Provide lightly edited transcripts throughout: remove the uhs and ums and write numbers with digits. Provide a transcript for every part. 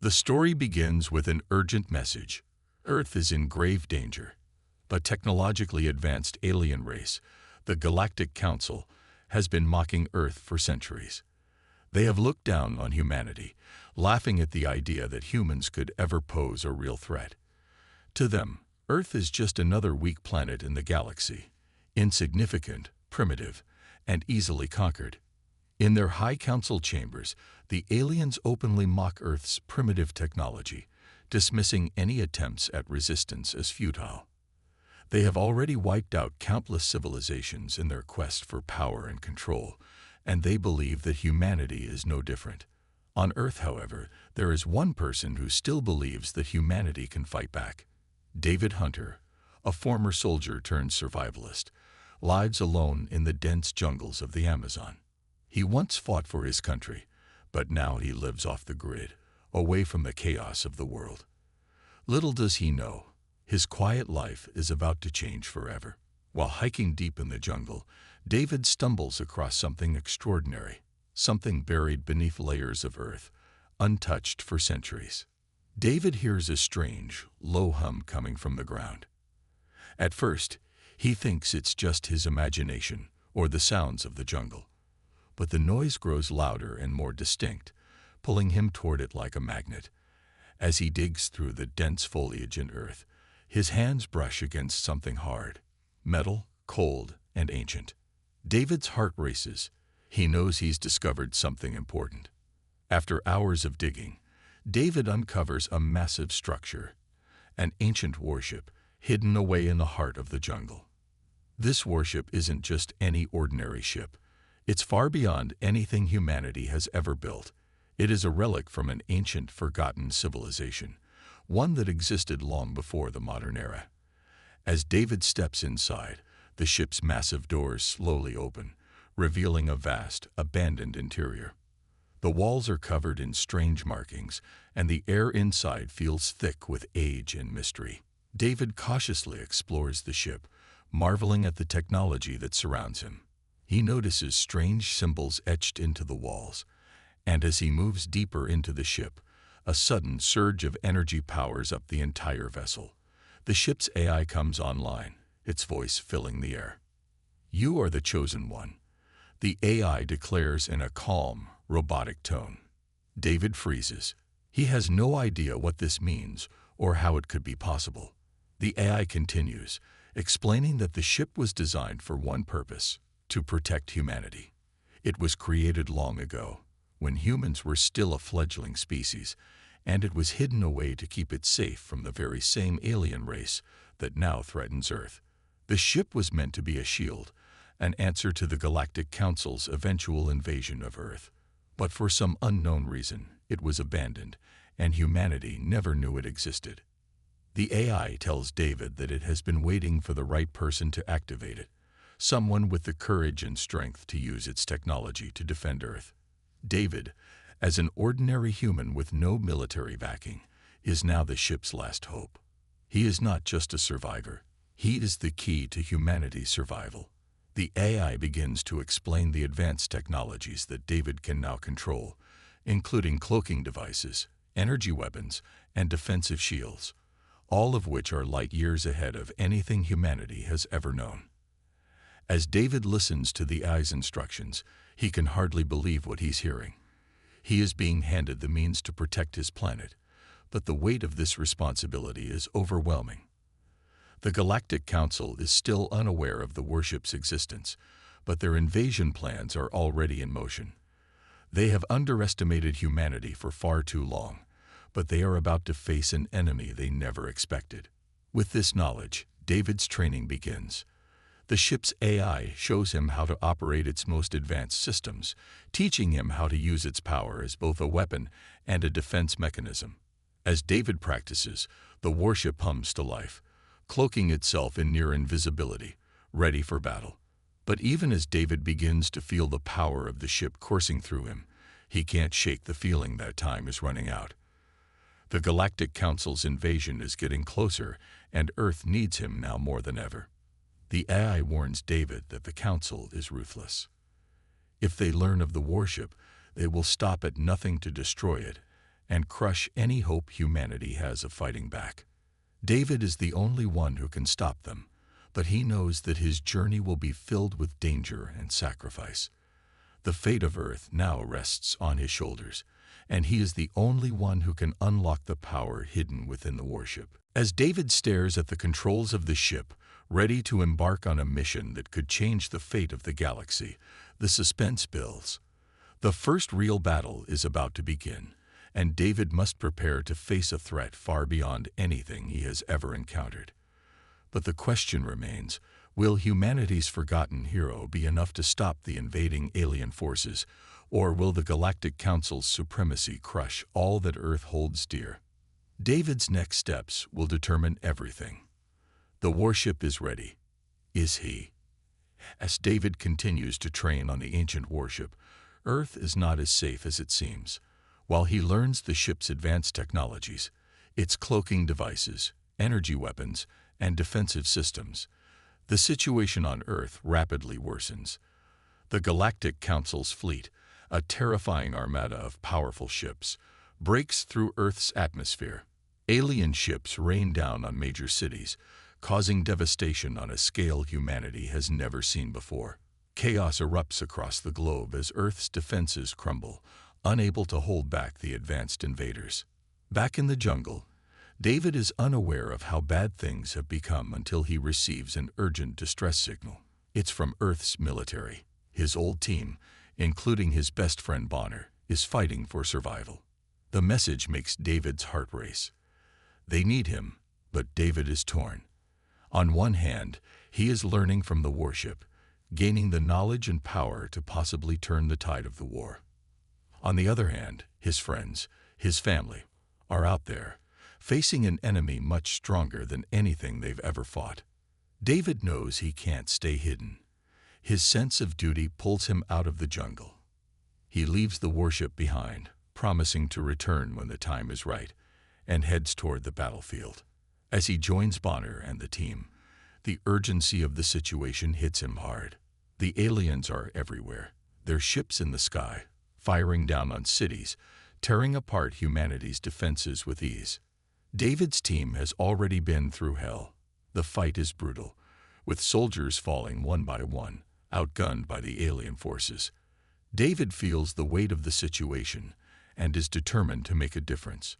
The story begins with an urgent message. Earth is in grave danger. A technologically advanced alien race, the Galactic Council, has been mocking Earth for centuries. They have looked down on humanity, laughing at the idea that humans could ever pose a real threat. To them, Earth is just another weak planet in the galaxy, insignificant, primitive, and easily conquered. In their high council chambers, the aliens openly mock Earth's primitive technology, dismissing any attempts at resistance as futile. They have already wiped out countless civilizations in their quest for power and control, and they believe that humanity is no different. On Earth, however, there is one person who still believes that humanity can fight back. David Hunter, a former soldier turned survivalist, lives alone in the dense jungles of the Amazon. He once fought for his country, but now he lives off the grid, away from the chaos of the world. Little does he know, his quiet life is about to change forever. While hiking deep in the jungle, David stumbles across something extraordinary, something buried beneath layers of earth, untouched for centuries. David hears a strange, low hum coming from the ground. At first, he thinks it's just his imagination or the sounds of the jungle. But the noise grows louder and more distinct, pulling him toward it like a magnet. As he digs through the dense foliage and earth, his hands brush against something hard, metal, cold, and ancient. David's heart races. He knows he's discovered something important. After hours of digging, David uncovers a massive structure, an ancient warship hidden away in the heart of the jungle. This warship isn't just any ordinary ship. It's far beyond anything humanity has ever built. It is a relic from an ancient, forgotten civilization, one that existed long before the modern era. As David steps inside, the ship's massive doors slowly open, revealing a vast, abandoned interior. The walls are covered in strange markings, and the air inside feels thick with age and mystery. David cautiously explores the ship, marveling at the technology that surrounds him. He notices strange symbols etched into the walls, and as he moves deeper into the ship, a sudden surge of energy powers up the entire vessel. The ship's AI comes online, its voice filling the air. "You are the chosen one," the AI declares in a calm, robotic tone. David freezes. He has no idea what this means or how it could be possible. The AI continues, explaining that the ship was designed for one purpose: to protect humanity. It was created long ago, when humans were still a fledgling species, and it was hidden away to keep it safe from the very same alien race that now threatens Earth. The ship was meant to be a shield, an answer to the Galactic Council's eventual invasion of Earth. But for some unknown reason, it was abandoned, and humanity never knew it existed. The AI tells David that it has been waiting for the right person to activate it, someone with the courage and strength to use its technology to defend Earth. David, as an ordinary human with no military backing, is now the ship's last hope. He is not just a survivor. He is the key to humanity's survival. The AI begins to explain the advanced technologies that David can now control, including cloaking devices, energy weapons, and defensive shields, all of which are light years ahead of anything humanity has ever known. As David listens to the AI's instructions, he can hardly believe what he's hearing. He is being handed the means to protect his planet, but the weight of this responsibility is overwhelming. The Galactic Council is still unaware of the warship's existence, but their invasion plans are already in motion. They have underestimated humanity for far too long, but they are about to face an enemy they never expected. With this knowledge, David's training begins. The ship's AI shows him how to operate its most advanced systems, teaching him how to use its power as both a weapon and a defense mechanism. As David practices, the warship hums to life, cloaking itself in near invisibility, ready for battle. But even as David begins to feel the power of the ship coursing through him, he can't shake the feeling that time is running out. The Galactic Council's invasion is getting closer, and Earth needs him now more than ever. The AI warns David that the Council is ruthless. If they learn of the warship, they will stop at nothing to destroy it, and crush any hope humanity has of fighting back. David is the only one who can stop them, but he knows that his journey will be filled with danger and sacrifice. The fate of Earth now rests on his shoulders, and he is the only one who can unlock the power hidden within the warship. As David stares at the controls of the ship, ready to embark on a mission that could change the fate of the galaxy, the suspense builds. The first real battle is about to begin, and David must prepare to face a threat far beyond anything he has ever encountered. But the question remains, will humanity's forgotten hero be enough to stop the invading alien forces, or will the Galactic Council's supremacy crush all that Earth holds dear? David's next steps will determine everything. The warship is ready. Is he? As David continues to train on the ancient warship, Earth is not as safe as it seems. While he learns the ship's advanced technologies, its cloaking devices, energy weapons, and defensive systems, the situation on Earth rapidly worsens. The Galactic Council's fleet, a terrifying armada of powerful ships, breaks through Earth's atmosphere. Alien ships rain down on major cities, causing devastation on a scale humanity has never seen before. Chaos erupts across the globe as Earth's defenses crumble, unable to hold back the advanced invaders. Back in the jungle, David is unaware of how bad things have become until he receives an urgent distress signal. It's from Earth's military. His old team, including his best friend Bonner, is fighting for survival. The message makes David's heart race. They need him, but David is torn. On one hand, he is learning from the warship, gaining the knowledge and power to possibly turn the tide of the war. On the other hand, his friends, his family, are out there, facing an enemy much stronger than anything they've ever fought. David knows he can't stay hidden. His sense of duty pulls him out of the jungle. He leaves the warship behind, promising to return when the time is right, and heads toward the battlefield. As he joins Bonner and the team, the urgency of the situation hits him hard. The aliens are everywhere, their ships in the sky, firing down on cities, tearing apart humanity's defenses with ease. David's team has already been through hell. The fight is brutal, with soldiers falling one by one, outgunned by the alien forces. David feels the weight of the situation and is determined to make a difference.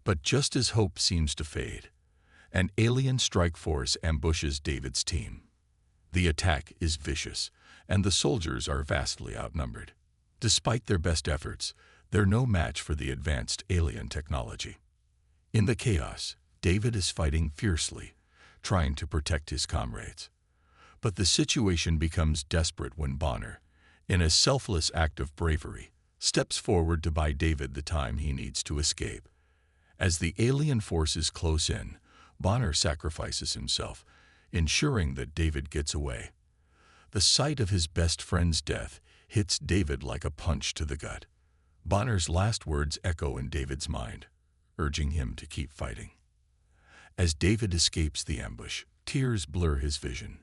But just as hope seems to fade, an alien strike force ambushes David's team. The attack is vicious, and the soldiers are vastly outnumbered. Despite their best efforts, they're no match for the advanced alien technology. In the chaos, David is fighting fiercely, trying to protect his comrades. But the situation becomes desperate when Bonner, in a selfless act of bravery, steps forward to buy David the time he needs to escape. As the alien forces close in, Bonner sacrifices himself, ensuring that David gets away. The sight of his best friend's death hits David like a punch to the gut. Bonner's last words echo in David's mind, urging him to keep fighting. As David escapes the ambush, tears blur his vision.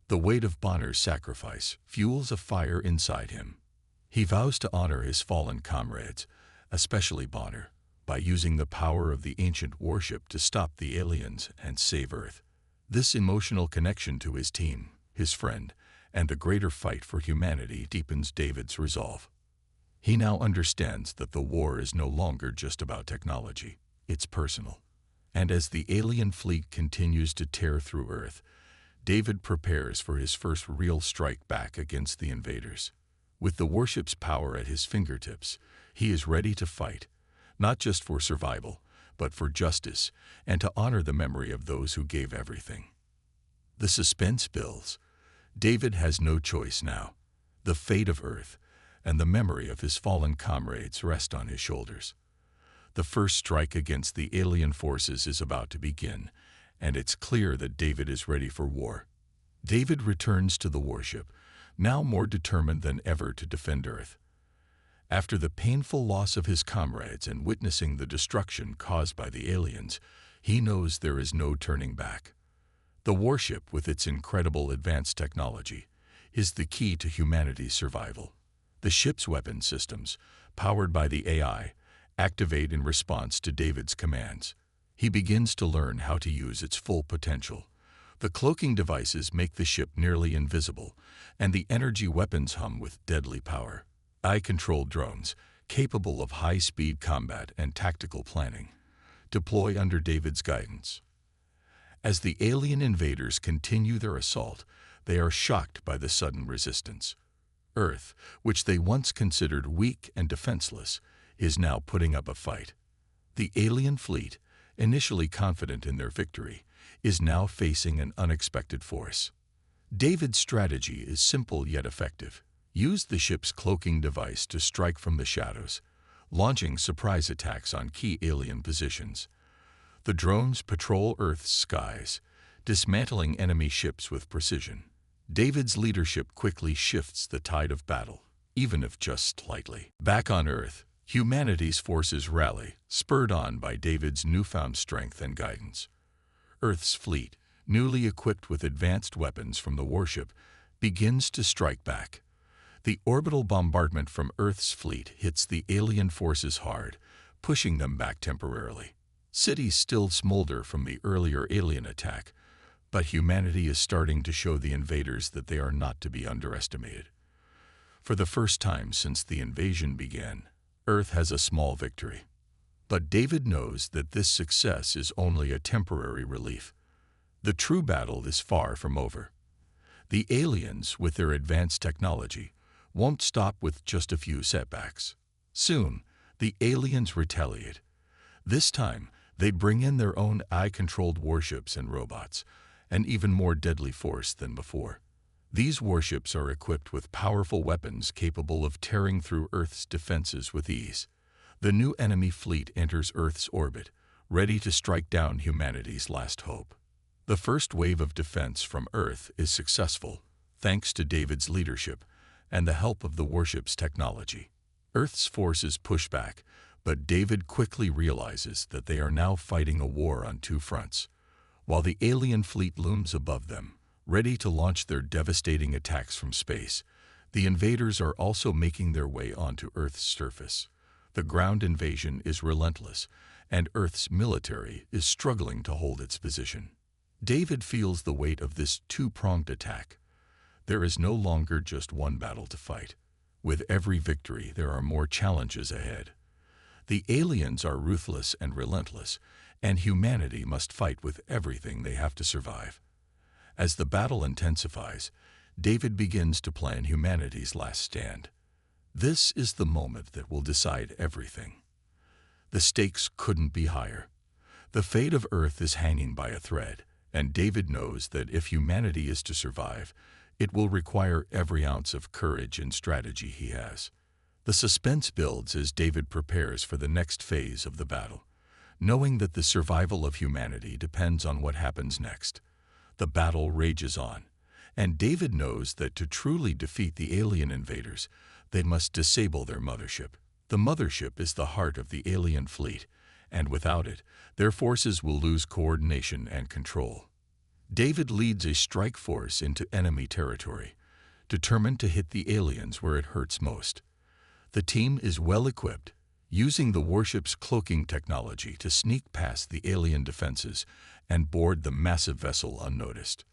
The weight of Bonner's sacrifice fuels a fire inside him. He vows to honor his fallen comrades, especially Bonner, by using the power of the ancient warship to stop the aliens and save Earth. This emotional connection to his team, his friend, and the greater fight for humanity deepens David's resolve. He now understands that the war is no longer just about technology, it's personal. And as the alien fleet continues to tear through Earth, David prepares for his first real strike back against the invaders. With the warship's power at his fingertips, he is ready to fight, not just for survival, but for justice and to honor the memory of those who gave everything. The suspense builds. David has no choice now. The fate of Earth and the memory of his fallen comrades rest on his shoulders. The first strike against the alien forces is about to begin, and it's clear that David is ready for war. David returns to the warship, now more determined than ever to defend Earth. After the painful loss of his comrades and witnessing the destruction caused by the aliens, he knows there is no turning back. The warship, with its incredible advanced technology, is the key to humanity's survival. The ship's weapon systems, powered by the AI, activate in response to David's commands. He begins to learn how to use its full potential. The cloaking devices make the ship nearly invisible, and the energy weapons hum with deadly power. AI-controlled drones, capable of high-speed combat and tactical planning, deploy under David's guidance. As the alien invaders continue their assault, they are shocked by the sudden resistance. Earth, which they once considered weak and defenseless, is now putting up a fight. The alien fleet, initially confident in their victory, is now facing an unexpected force. David's strategy is simple yet effective. Use the ship's cloaking device to strike from the shadows, launching surprise attacks on key alien positions. The drones patrol Earth's skies, dismantling enemy ships with precision. David's leadership quickly shifts the tide of battle, even if just slightly. Back on Earth, humanity's forces rally, spurred on by David's newfound strength and guidance. Earth's fleet, newly equipped with advanced weapons from the Warship, begins to strike back. The orbital bombardment from Earth's fleet hits the alien forces hard, pushing them back temporarily. Cities still smolder from the earlier alien attack, but humanity is starting to show the invaders that they are not to be underestimated. For the first time since the invasion began, Earth has a small victory. But David knows that this success is only a temporary relief. The true battle is far from over. The aliens, with their advanced technology, won't stop with just a few setbacks. Soon, the aliens retaliate. This time, they bring in their own AI-controlled warships and robots, an even more deadly force than before. These warships are equipped with powerful weapons capable of tearing through Earth's defenses with ease. The new enemy fleet enters Earth's orbit, ready to strike down humanity's last hope. The first wave of defense from Earth is successful, thanks to David's leadership and the help of the warship's technology. Earth's forces push back, but David quickly realizes that they are now fighting a war on two fronts. While the alien fleet looms above them, ready to launch their devastating attacks from space, the invaders are also making their way onto Earth's surface. The ground invasion is relentless, and Earth's military is struggling to hold its position. David feels the weight of this two-pronged attack. There is no longer just one battle to fight. With every victory, there are more challenges ahead. The aliens are ruthless and relentless, and humanity must fight with everything they have to survive. As the battle intensifies, David begins to plan humanity's last stand. This is the moment that will decide everything. The stakes couldn't be higher. The fate of Earth is hanging by a thread, and David knows that if humanity is to survive, it will require every ounce of courage and strategy he has. The suspense builds as David prepares for the next phase of the battle, knowing that the survival of humanity depends on what happens next. The battle rages on, and David knows that to truly defeat the alien invaders, they must disable their mothership. The mothership is the heart of the alien fleet, and without it, their forces will lose coordination and control. David leads a strike force into enemy territory, determined to hit the aliens where it hurts most. The team is well equipped, using the warship's cloaking technology to sneak past the alien defenses and board the massive vessel unnoticed.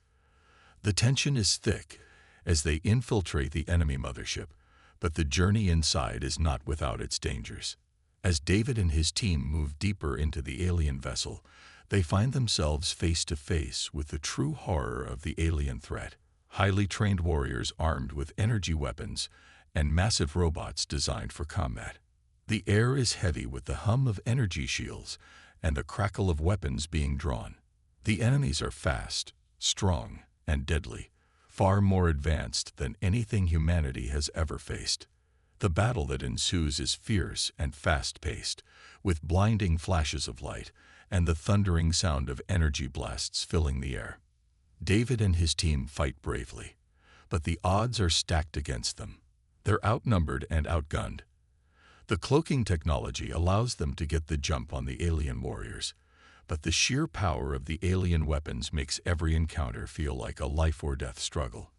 The tension is thick as they infiltrate the enemy mothership, but the journey inside is not without its dangers. As David and his team move deeper into the alien vessel, they find themselves face to face with the true horror of the alien threat. Highly trained warriors armed with energy weapons and massive robots designed for combat. The air is heavy with the hum of energy shields and the crackle of weapons being drawn. The enemies are fast, strong, and deadly, far more advanced than anything humanity has ever faced. The battle that ensues is fierce and fast-paced, with blinding flashes of light and the thundering sound of energy blasts filling the air. David and his team fight bravely, but the odds are stacked against them. They're outnumbered and outgunned. The cloaking technology allows them to get the jump on the alien warriors, but the sheer power of the alien weapons makes every encounter feel like a life-or-death struggle.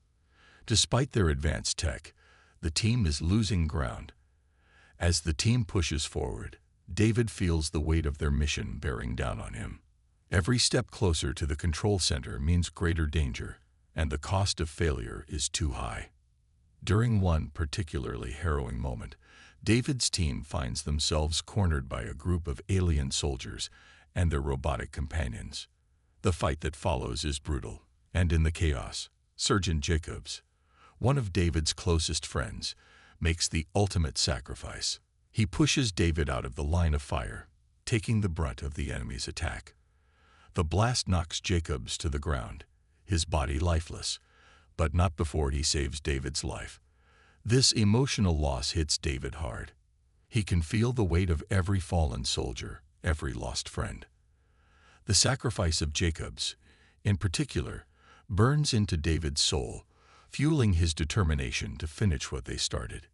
Despite their advanced tech, the team is losing ground. As the team pushes forward, David feels the weight of their mission bearing down on him. Every step closer to the control center means greater danger, and the cost of failure is too high. During one particularly harrowing moment, David's team finds themselves cornered by a group of alien soldiers and their robotic companions. The fight that follows is brutal, and in the chaos, Sergeant Jacobs, one of David's closest friends, makes the ultimate sacrifice. He pushes David out of the line of fire, taking the brunt of the enemy's attack. The blast knocks Jacobs to the ground, his body lifeless, but not before he saves David's life. This emotional loss hits David hard. He can feel the weight of every fallen soldier, every lost friend. The sacrifice of Jacobs, in particular, burns into David's soul, fueling his determination to finish what they started.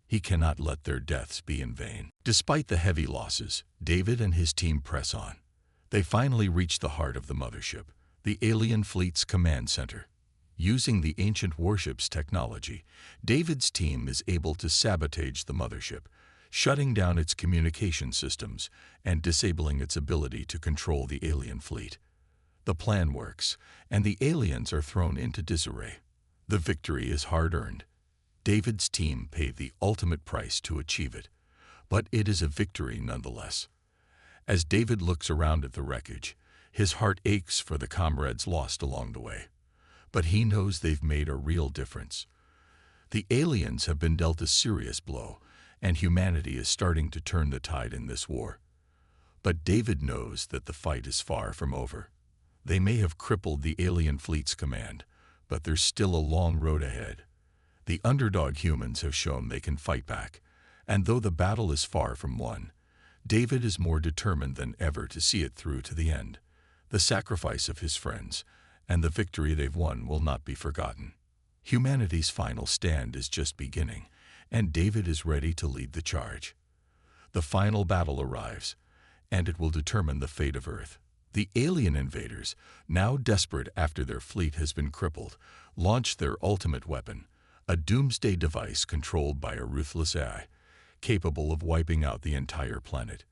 He cannot let their deaths be in vain. Despite the heavy losses, David and his team press on. They finally reach the heart of the mothership, the alien fleet's command center. Using the ancient warship's technology, David's team is able to sabotage the mothership, shutting down its communication systems and disabling its ability to control the alien fleet. The plan works, and the aliens are thrown into disarray. The victory is hard-earned. David's team paid the ultimate price to achieve it, but it is a victory nonetheless. As David looks around at the wreckage, his heart aches for the comrades lost along the way. But he knows they've made a real difference. The aliens have been dealt a serious blow, and humanity is starting to turn the tide in this war. But David knows that the fight is far from over. They may have crippled the alien fleet's command, but there's still a long road ahead. The underdog humans have shown they can fight back, and though the battle is far from won, David is more determined than ever to see it through to the end. The sacrifice of his friends and the victory they've won will not be forgotten. Humanity's final stand is just beginning, and David is ready to lead the charge. The final battle arrives, and it will determine the fate of Earth. The alien invaders, now desperate after their fleet has been crippled, launch their ultimate weapon, a doomsday device controlled by a ruthless AI, capable of wiping out the entire planet.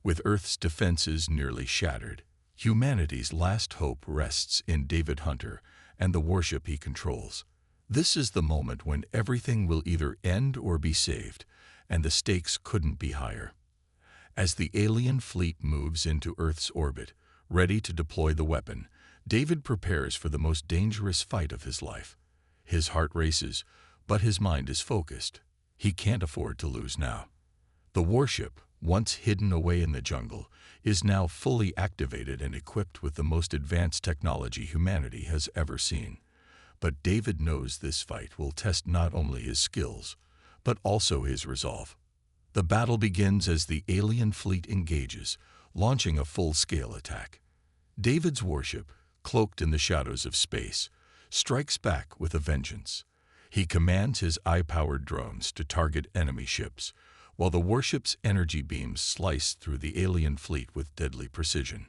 With Earth's defenses nearly shattered, humanity's last hope rests in David Hunter and the warship he controls. This is the moment when everything will either end or be saved, and the stakes couldn't be higher. As the alien fleet moves into Earth's orbit, ready to deploy the weapon, David prepares for the most dangerous fight of his life. His heart races, but his mind is focused. He can't afford to lose now. The warship, once hidden away in the jungle, is now fully activated and equipped with the most advanced technology humanity has ever seen. But David knows this fight will test not only his skills, but also his resolve. The battle begins as the alien fleet engages, launching a full-scale attack. David's warship, cloaked in the shadows of space, strikes back with a vengeance. He commands his eye-powered drones to target enemy ships, while the warship's energy beams slice through the alien fleet with deadly precision.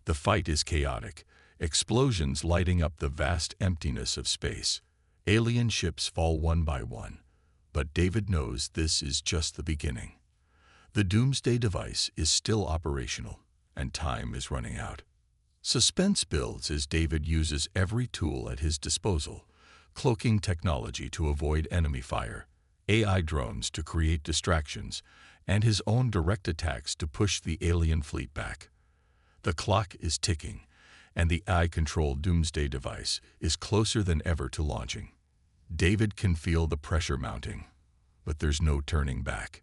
The fight is chaotic, explosions lighting up the vast emptiness of space. Alien ships fall one by one, but David knows this is just the beginning. The doomsday device is still operational, and time is running out. Suspense builds as David uses every tool at his disposal, cloaking technology to avoid enemy fire, AI drones to create distractions, and his own direct attacks to push the alien fleet back. The clock is ticking, and the AI-controlled doomsday device is closer than ever to launching. David can feel the pressure mounting, but there's no turning back.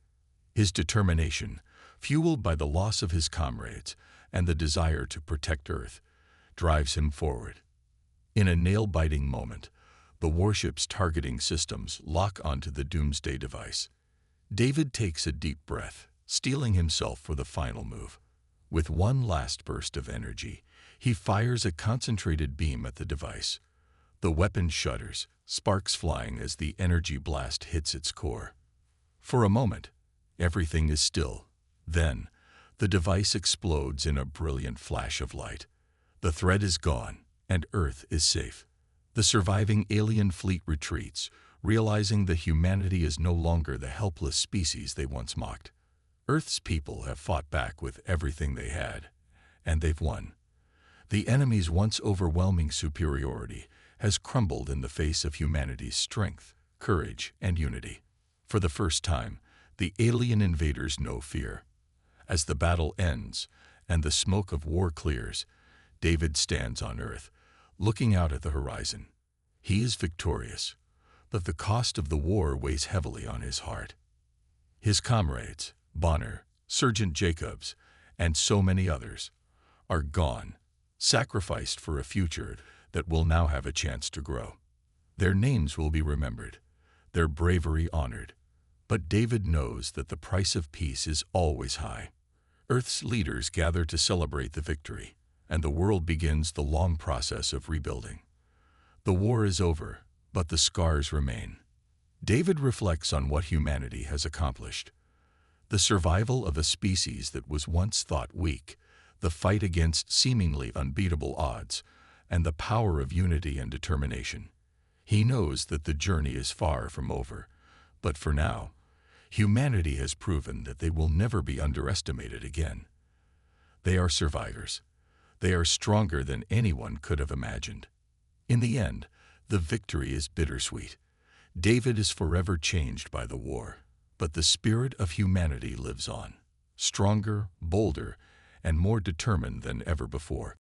His determination, fueled by the loss of his comrades and the desire to protect Earth, drives him forward. In a nail-biting moment, the warship's targeting systems lock onto the doomsday device. David takes a deep breath, steeling himself for the final move. With one last burst of energy, he fires a concentrated beam at the device. The weapon shudders, sparks flying as the energy blast hits its core. For a moment, everything is still. Then, the device explodes in a brilliant flash of light. The threat is gone, and Earth is safe. The surviving alien fleet retreats, realizing that humanity is no longer the helpless species they once mocked. Earth's people have fought back with everything they had, and they've won. The enemy's once overwhelming superiority has crumbled in the face of humanity's strength, courage, and unity. For the first time, the alien invaders know fear. As the battle ends and the smoke of war clears, David stands on Earth, looking out at the horizon. He is victorious, but the cost of the war weighs heavily on his heart. His comrades, Bonner, Sergeant Jacobs, and so many others, are gone, sacrificed for a future that will now have a chance to grow. Their names will be remembered, their bravery honored. But David knows that the price of peace is always high. Earth's leaders gather to celebrate the victory, and the world begins the long process of rebuilding. The war is over, but the scars remain. David reflects on what humanity has accomplished. The survival of a species that was once thought weak, the fight against seemingly unbeatable odds, and the power of unity and determination. He knows that the journey is far from over, but for now, humanity has proven that they will never be underestimated again. They are survivors. They are stronger than anyone could have imagined. In the end, the victory is bittersweet. David is forever changed by the war, but the spirit of humanity lives on, stronger, bolder, and more determined than ever before.